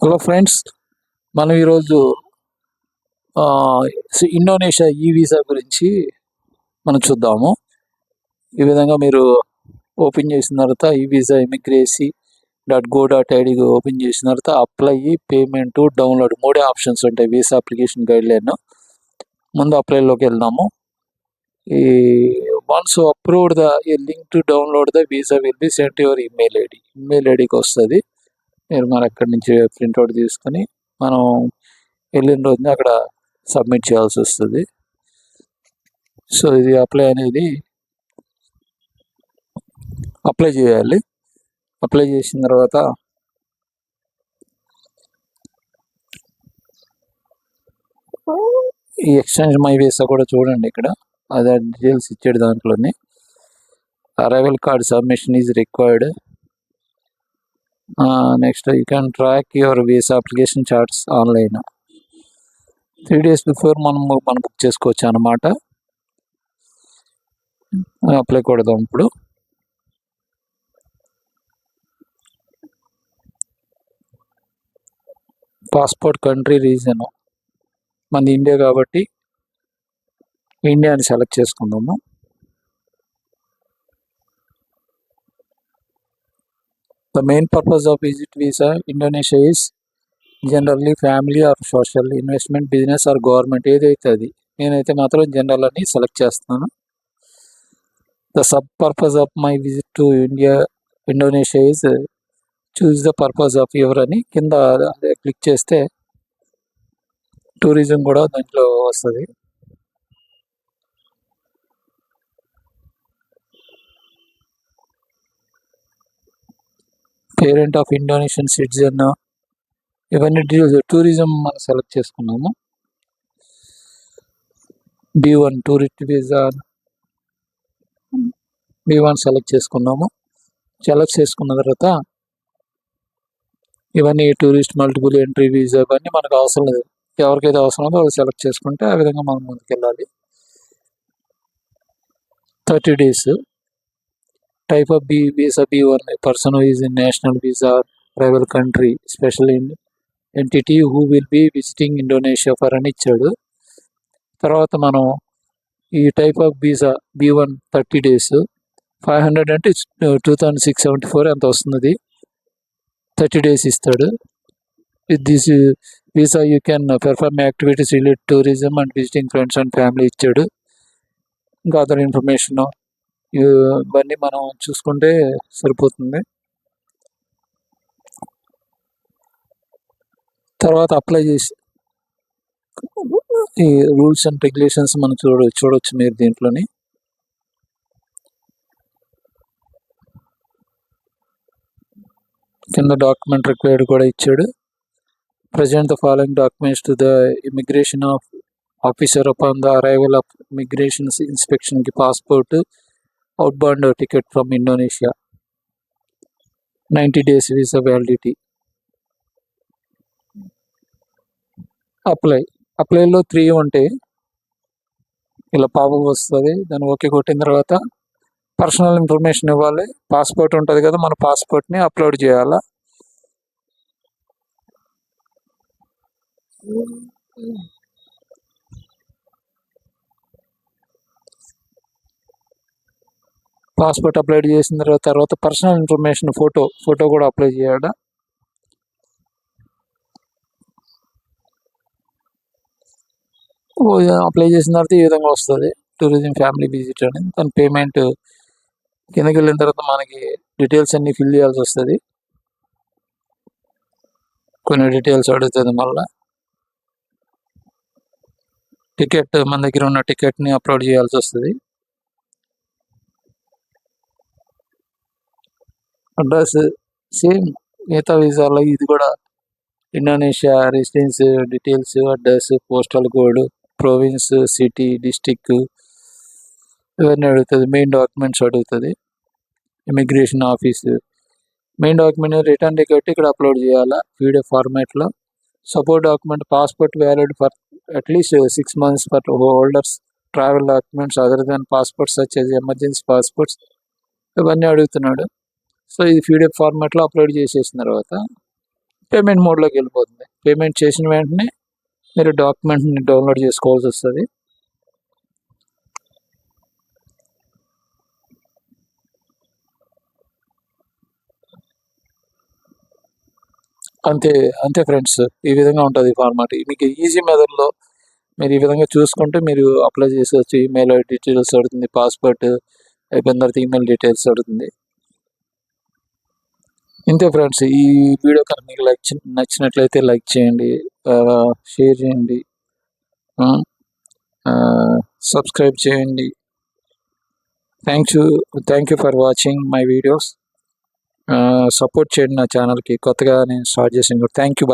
Hello friends, మనం ఈరోజు Indonesia ఈ వీసా గురించి మనం చూద్దాము. ఈ విధంగా మీరు ఓపెన్ చేసిన తర్వాత ఈ వీసా immigration.go.id ఓపెన్ చేసిన తర్వాత అప్లై, పేమెంట్, డౌన్లోడ్ మూడే ఆప్షన్స్ ఉంటాయి. Visa application guide line. ముందు అప్లైలోకి వెళ్దాము. ఈ once approved the link to download the visa will be sent your email ఐడికి వస్తుంది. మీరు మన అక్కడి నుంచి ప్రింట్అవుట్ తీసుకొని మనం వెళ్ళిన రోజున అక్కడ సబ్మిట్ చేయాల్సి వస్తుంది. సో ఇది అప్లై చేయాలి. అప్లై చేసిన తర్వాత ఈ ఎక్స్చేంజ్ మై వీసా కూడా చూడండి, ఇక్కడ అదే డీటెయిల్స్ ఇచ్చాడు. దాంట్లోనే arrival card submission is required. Next you can track your visa application charts online. 3 days before మనం బుక్ చేసుకోవచ్చు అన్నమాట. అప్లై కొడదాం ఇప్పుడు. పాస్పోర్ట్ కంట్రీ రీజన్ మనది ఇండియా కాబట్టి ఇండియాని సెలెక్ట్ చేసుకుందాము. The main purpose of visit visa Indonesia is generally family or social, investment, business or government, ఏదైతే అది. నేనైతే మాత్రం జనరల్ అని సెలెక్ట్ చేస్తున్నాను. The sub purpose of my visit to Indonesia is choose the purpose of your అని కింద click చేస్తే tourism కూడా దాంట్లో వస్తుంది. పేరెంట్ ఆఫ్ ఇండోనేషియన్ సిటిజన్, ఇవన్నీ డీటెయిల్స్. టూరిజం మనం సెలెక్ట్ చేసుకున్నాము. B1 tourist visa, B1 select చేసుకున్నాము. సెలెక్ట్ చేసుకున్న తర్వాత ఇవన్నీ టూరిస్ట్ మల్టిపుల్ ఎంట్రీ వీసా ఇవన్నీ మనకు అవసరం లేదు. ఎవరికైతే అవసరం ఉందో వాళ్ళు సెలెక్ట్ చేసుకుంటే ఆ విధంగా మనం ముందుకెళ్ళాలి. 30 days. Type of visa B1, person is in national visa tribal country special entity who will be visiting Indonesia for అని ఇచ్చాడు. తర్వాత మనం ఈ type of visa B1 30 days 500 అంటే 2674 ఎంత వస్తుంది. 30 days ఇస్తాడు. With this visa you can perform activities related tourism and visiting friends and family ఇచ్చాడు. ఇంకా అదర్ ఇన్ఫర్మేషన్ ఇవన్నీ మనం చూసుకుంటే సరిపోతుంది. తర్వాత అప్లై చేసి ఈ రూల్స్ అండ్ రెగ్యులేషన్స్ మనం చూడవచ్చు మీరు దీంట్లోని. కింద డాక్యుమెంట్ రిక్వైర్డ్ కూడా ఇచ్చాడు. Present the following documents to the immigration officer upon the arrival of immigration ఇన్స్పెక్షన్కి passport, out bound ticket from Indonesia, 90 days visa validity. అప్లైలో 3 ఉంటాయి. ఇలా పాపప్ వస్తుంది. దాన్ని ఓకే కొట్టిన తర్వాత పర్సనల్ ఇన్ఫర్మేషన్ ఇవ్వాలి. పాస్పోర్ట్ ఉంటుంది కదా, మన పాస్పోర్ట్ని అప్లోడ్ చేయాలా. పాస్పోర్ట్ అప్లోడ్ చేసిన తర్వాత పర్సనల్ ఇన్ఫర్మేషన్ ఫోటో కూడా అప్లై చేయాలా. అప్లై చేసిన తర్వాత ఈ విధంగా వస్తుంది టూరిజం ఫ్యామిలీ విజిట్ అని. దాని పేమెంట్ కిందకి వెళ్ళిన తర్వాత మనకి డీటెయిల్స్ అన్నీ ఫిల్ చేయాల్సి వస్తుంది. కొన్ని డీటెయిల్స్ అడుగుతుంది. మళ్ళీ టికెట్, మన దగ్గర ఉన్న టికెట్ని అప్లోడ్ చేయాల్సి వస్తుంది. అడ్రస్ సేమ్ మిగతా వీసాలో ఇది కూడా Indonesia residence details, address, postal code, province, city, district ఇవన్నీ అడుగుతుంది. మెయిన్ డాక్యుమెంట్స్ అడుగుతుంది. Immigration office main document return ticket ఇక్కడ అప్లోడ్ చేయాలా PDF ఫార్మాట్లో. Support document passport valid for at least 6 months for holders, travel documents other than passports such as emergency passports ఇవన్నీ అడుగుతున్నాడు. So ఇది PDF ఫార్మాట్లో అప్లోడ్ చేసేసిన తర్వాత పేమెంట్ మోడ్లోకి వెళ్ళిపోతుంది. పేమెంట్ చేసిన వెంటనే మీరు డాక్యుమెంట్ని డౌన్లోడ్ చేసుకోవాల్సి వస్తుంది. అంతే అంతే ఫ్రెండ్స్, ఈ విధంగా ఉంటుంది ఫార్మాట్. మీకు ఈజీ మెథడ్లో మీరు ఈ విధంగా చూసుకుంటే మీరు అప్లై చేసుకోవచ్చు. ఈమెయిల్ డీటెయిల్స్ అడుగుతుంది, పాస్పోర్ట్ అయిపోయిన తర్వాత ఈమెయిల్ డీటెయిల్స్ అడుగుతుంది. ఇంతే ఫ్రెండ్స్, ఈ వీడియో కనుక మీకు నచ్చినట్లయితే లైక్ చేయండి, షేర్ చేయండి, సబ్స్క్రైబ్ చేయండి. Thank you for watching my videos. Support చేయండి నా ఛానల్కి, కొత్తగా నేను స్టార్ట్ చేసాను. Thank you.